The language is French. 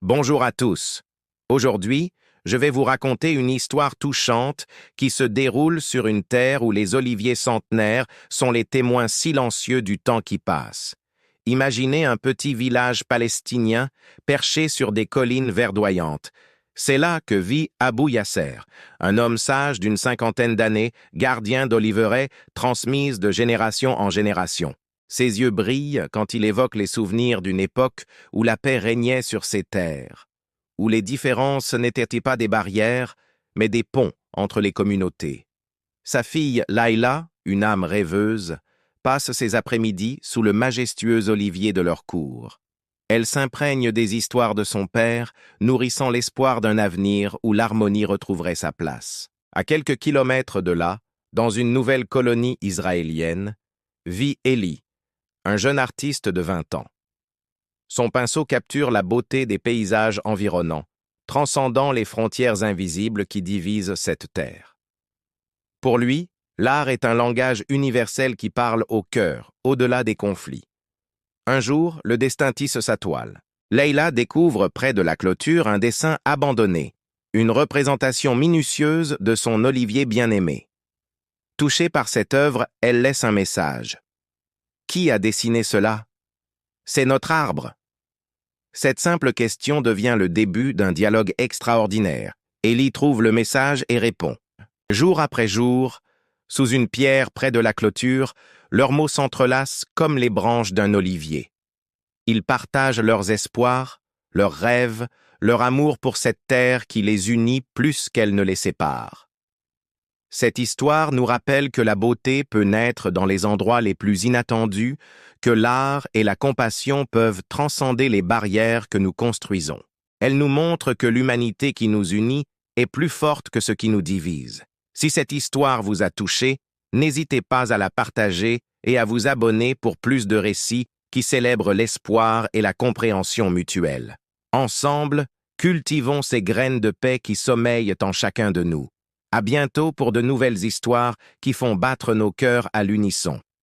Bonjour à tous. Aujourd'hui, je vais vous raconter une histoire touchante qui se déroule sur une terre où les oliviers centenaires sont les témoins silencieux du temps qui passe. Imaginez un petit village palestinien perché sur des collines verdoyantes. C'est là que vit Abou Yasser, un homme sage d'une cinquantaine d'années, gardien d'oliveraies transmises de génération en génération. Ses yeux brillent quand il évoque les souvenirs d'une époque où la paix régnait sur ces terres, où les différences n'étaient pas des barrières, mais des ponts entre les communautés. Sa fille Laïla, une âme rêveuse, passe ses après-midi sous le majestueux olivier de leur cour. Elle s'imprègne des histoires de son père, nourrissant l'espoir d'un avenir où l'harmonie retrouverait sa place. À quelques kilomètres de là, dans une nouvelle colonie israélienne, vit Eli, un jeune artiste de 20 ans. Son pinceau capture la beauté des paysages environnants, transcendant les frontières invisibles qui divisent cette terre. Pour lui, l'art est un langage universel qui parle au cœur, au-delà des conflits. Un jour, le destin tisse sa toile. Leïla découvre près de la clôture un dessin abandonné, une représentation minutieuse de son olivier bien-aimé. Touchée par cette œuvre, elle laisse un message. Qui a dessiné cela? C'est notre arbre. Cette simple question devient le début d'un dialogue extraordinaire. Ellie trouve le message et répond. Jour après jour, sous une pierre près de la clôture, leurs mots s'entrelacent comme les branches d'un olivier. Ils partagent leurs espoirs, leurs rêves, leur amour pour cette terre qui les unit plus qu'elle ne les sépare. Cette histoire nous rappelle que la beauté peut naître dans les endroits les plus inattendus, que l'art et la compassion peuvent transcender les barrières que nous construisons. Elle nous montre que l'humanité qui nous unit est plus forte que ce qui nous divise. Si cette histoire vous a touché, n'hésitez pas à la partager et à vous abonner pour plus de récits qui célèbrent l'espoir et la compréhension mutuelle. Ensemble, cultivons ces graines de paix qui sommeillent en chacun de nous. À bientôt pour de nouvelles histoires qui font battre nos cœurs à l'unisson.